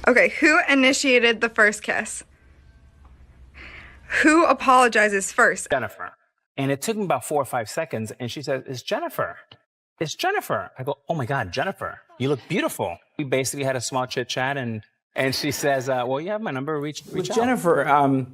Okay, who initiated the first kiss? Who apologizes first? Jennifer. And it took me about 4 or 5 seconds, and she said, "It's Jennifer. It's Jennifer." I go, "Oh my God, Jennifer, you look beautiful." We basically had a small chit chat, and she says, "Well, you have my number. Reach With out." Jennifer,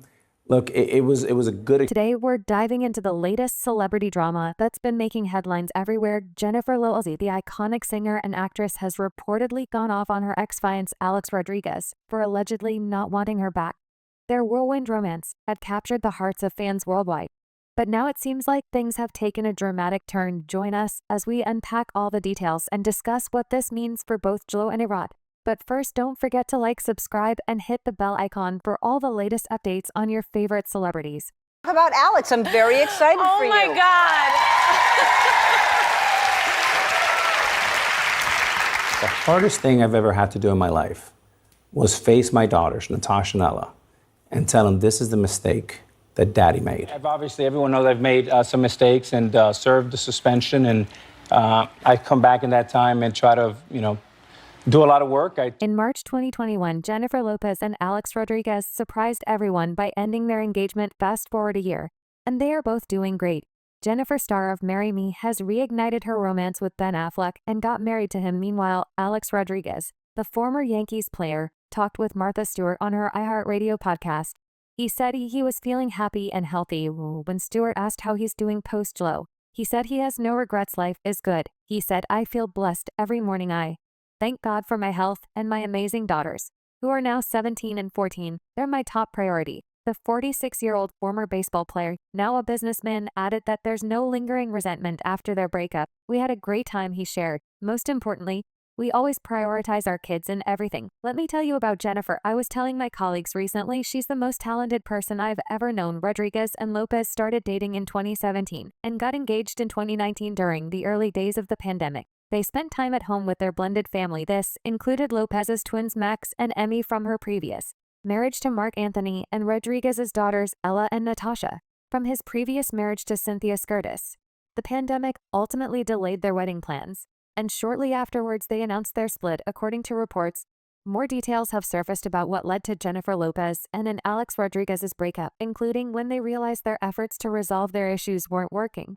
look, it was a good. Today, we're diving into the latest celebrity drama that's been making headlines everywhere. Jennifer Lopez, the iconic singer and actress, has reportedly gone off on her ex-fiance Alex Rodriguez for allegedly not wanting her back. Their whirlwind romance had captured the hearts of fans worldwide. But now it seems like things have taken a dramatic turn. Join us as we unpack all the details and discuss what this means for both JLo and ARod. But first, don't forget to like, subscribe, and hit the bell icon for all the latest updates on your favorite celebrities. How about Alex? I'm very excited for you. Oh my God. The hardest thing I've ever had to do in my life was face my daughters, Natasha and Ella, and tell them this is the mistake that Daddy made. Obviously, everyone knows I've made some mistakes and served the suspension, and I come back in that time and try to, do a lot of work. In March 2021, Jennifer Lopez and Alex Rodriguez surprised everyone by ending their engagement. Fast forward a year, and they are both doing great. Jennifer, star of Marry Me, has reignited her romance with Ben Affleck and got married to him. Meanwhile, Alex Rodriguez, the former Yankees player, talked with Martha Stewart on her iHeartRadio podcast. He said he was feeling happy and healthy. When Stewart asked how he's doing post-JLo, he said he has no regrets. Life is good. He said, "I feel blessed every morning. I thank God for my health and my amazing daughters, who are now 17 and 14. They're my top priority." The 46-year-old former baseball player, now a businessman, added that there's no lingering resentment after their breakup. "We had a great time," he shared. "Most importantly, we always prioritize our kids in everything." Let me tell you about Jennifer. I was telling my colleagues recently she's the most talented person I've ever known. Rodriguez and Lopez started dating in 2017 and got engaged in 2019 during the early days of the pandemic. They spent time at home with their blended family. This included Lopez's twins Max and Emmy from her previous marriage to Mark Anthony, and Rodriguez's daughters Ella and Natasha from his previous marriage to Cynthia Scurtis. The pandemic ultimately delayed their wedding plans, and shortly afterwards they announced their split. According to reports, more details have surfaced about what led to Jennifer Lopez and Alex Rodriguez's breakup, including when they realized their efforts to resolve their issues weren't working.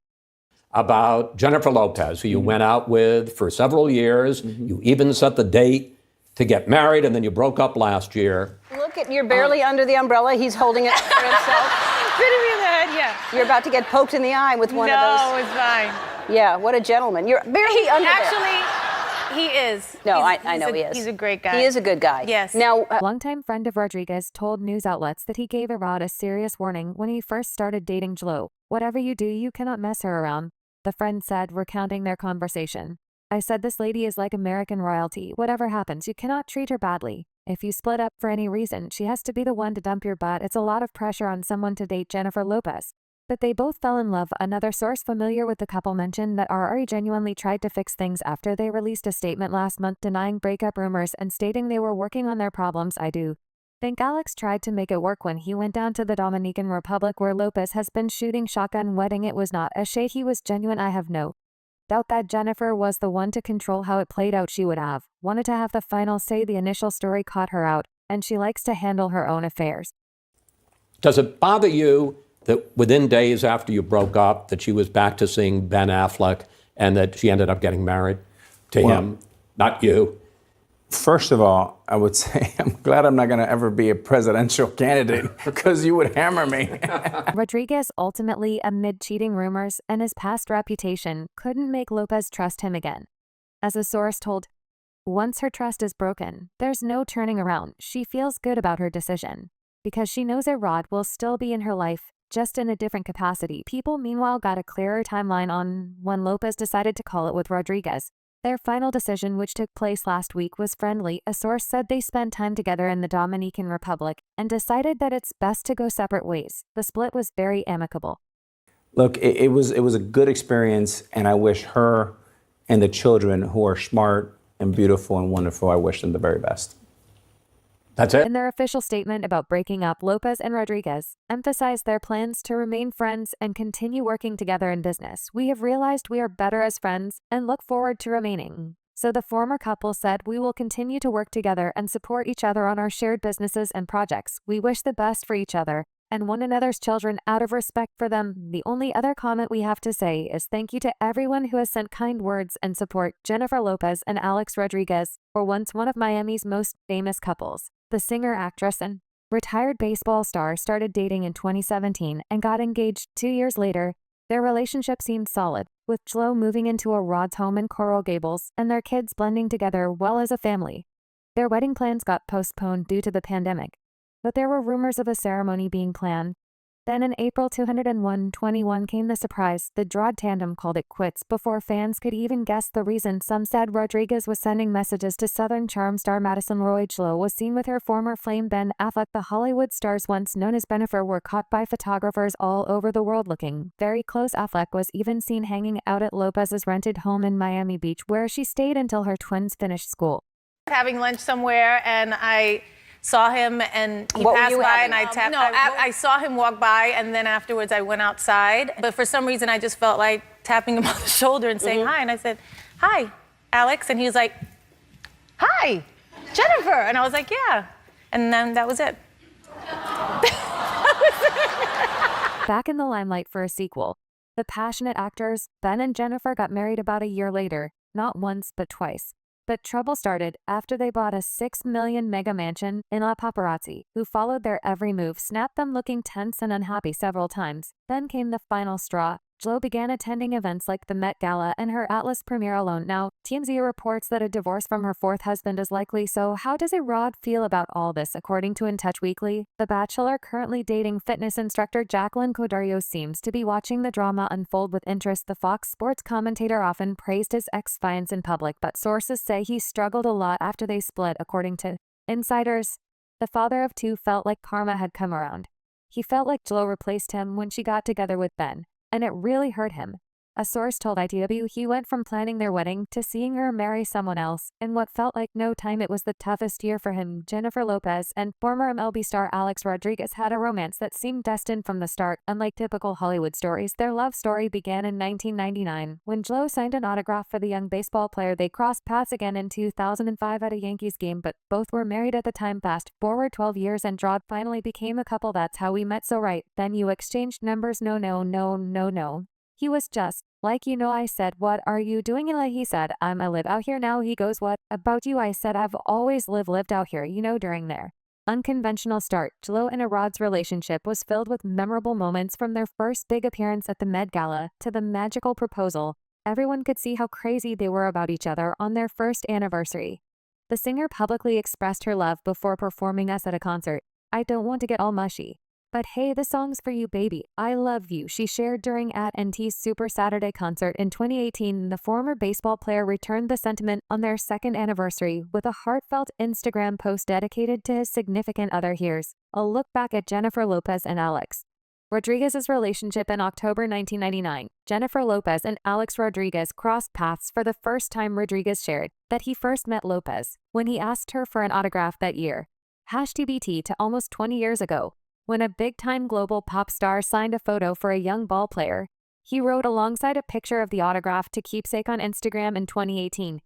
About Jennifer Lopez, who you went out with for several years. You even set the date to get married, and then you broke up last year. Look at, you're barely under the umbrella. He's holding it for himself. Could have been that, yeah. You're about to get poked in the eye with one of No, those. it's fine. Yeah, what a gentleman. You're barely under there. Actually, he is. No, He's- I know he's he a- is. He's a great guy. He is a good guy. Yes. Now, Longtime friend of Rodriguez told news outlets that he gave ARod a serious warning when he first started dating JLo. "Whatever you do, you cannot mess her around," the friend said, recounting their conversation. "I said this lady is like American royalty. Whatever happens, you cannot treat her badly. If you split up for any reason, she has to be the one to dump your butt. It's a lot of pressure on someone to date Jennifer Lopez." But they both fell in love. Another source familiar with the couple mentioned that RR genuinely tried to fix things after they released a statement last month denying breakup rumors and stating they were working on their problems. "I do think Alex tried to make it work when he went down to the Dominican Republic where Lopez has been shooting shotgun wedding. It was not a shade. He was genuine. I have no doubt that Jennifer was the one to control how it played out. She would have wanted to have the final say. The initial story caught her out, and she likes to handle her own affairs." Does it bother you that within days after you broke up, that she was back to seeing Ben Affleck and that she ended up getting married to him, not you? First of all, I would say I'm glad I'm not going to ever be a presidential candidate because you would hammer me. Rodriguez ultimately, amid cheating rumors and his past reputation, couldn't make Lopez trust him again. As a source told, "Once her trust is broken, there's no turning around. She feels good about her decision because she knows ARod will still be in her life, just in a different capacity." People, meanwhile, got a clearer timeline on when Lopez decided to call it with Rodriguez. Their final decision, which took place last week, was friendly. A source said they spent time together in the Dominican Republic and decided that it's best to go separate ways. The split was very amicable. Look, it was a good experience, and I wish her and the children, who are smart and beautiful and wonderful, I wish them the very best. That's it? In their official statement about breaking up, Lopez and Rodriguez emphasized their plans to remain friends and continue working together in business. "We have realized we are better as friends and look forward to remaining So the former couple said, "We will continue to work together and support each other on our shared businesses and projects. We wish the best for each other and one another's children out of respect for them. The only other comment we have to say is thank you to everyone who has sent kind words and support. Jennifer Lopez and Alex Rodriguez were once one of Miami's most famous couples." The singer, actress, and retired baseball star started dating in 2017 and got engaged 2 years later. Their relationship seemed solid, with Jlo moving into ARod's home in Coral Gables and their kids blending together well as a family. Their wedding plans got postponed due to the pandemic, but there were rumors of a ceremony being planned. Then in April 2021 came the surprise. The ARod tandem called it quits before fans could even guess the reason. Some said Rodriguez was sending messages to Southern Charm star Madison Roy. Jlo was seen with her former flame Ben Affleck. The Hollywood stars, once known as Bennifer, were caught by photographers all over the world looking very close. Affleck was even seen hanging out at Lopez's rented home in Miami Beach, where she stayed until her twins finished school. Having lunch somewhere, and I saw him, and he What were passed you by, having? and I tapped. No, I saw him walk by, and then afterwards I went outside. But for some reason, I just felt like tapping him on the shoulder and saying hi. And I said, "Hi, Alex," and he was like, "Hi, Jennifer," and I was like, "Yeah," and then that was it. Back in the limelight for a sequel, the passionate actors Ben and Jennifer got married about a year later, not once but twice. But trouble started after they bought a $6 million mega mansion in La Paparazzi, who followed their every move, snapped them looking tense and unhappy several times. Then came the final straw. Jlo began attending events like the Met Gala and her Atlas premiere alone. Now, TMZ reports that a divorce from her fourth husband is likely. So how does ARod feel about all this? According to In Touch Weekly, the Bachelor, currently dating fitness instructor Jacqueline Cordario, seems to be watching the drama unfold with interest. The Fox Sports commentator often praised his ex-fiance in public, but sources say he struggled a lot after they split. According to insiders, the father of two felt like karma had come around. He felt like Jlo replaced him when she got together with Ben, and it really hurt him. A source told ITW he went from planning their wedding to seeing her marry someone else in what felt like no time. It was the toughest year for him. Jennifer Lopez and former MLB star Alex Rodriguez had a romance that seemed destined from the start. Unlike typical Hollywood stories, their love story began in 1999 when Jlo signed an autograph for the young baseball player. They crossed paths again in 2005 at a Yankees game, but both were married at the time. Fast forward 12 years and ARod finally became a couple. "That's how we met, so right. Then you exchanged numbers. No. He was just like, I said, what are you doing? And he said, I live out here now. He goes, what about you? I said, I've always lived out here, during their unconventional start. Jlo and ARod's relationship was filled with memorable moments, from their first big appearance at the Met Gala to the magical proposal. Everyone could see how crazy they were about each other on their first anniversary. The singer publicly expressed her love before performing us at a concert. "I don't want to get all mushy, but hey, the song's for you, baby. I love you," she shared during @NT's Super Saturday concert in 2018. The former baseball player returned the sentiment on their second anniversary with a heartfelt Instagram post dedicated to his significant other. Here's a look back at Jennifer Lopez and Alex Rodriguez's relationship in October 1999. Jennifer Lopez and Alex Rodriguez crossed paths for the first time. Rodriguez shared that he first met Lopez when he asked her for an autograph that year. #TBT to almost 20 years ago, when a big-time global pop star signed a photo for a young ball player. He wrote alongside a picture of the autograph to keepsake on Instagram in 2018.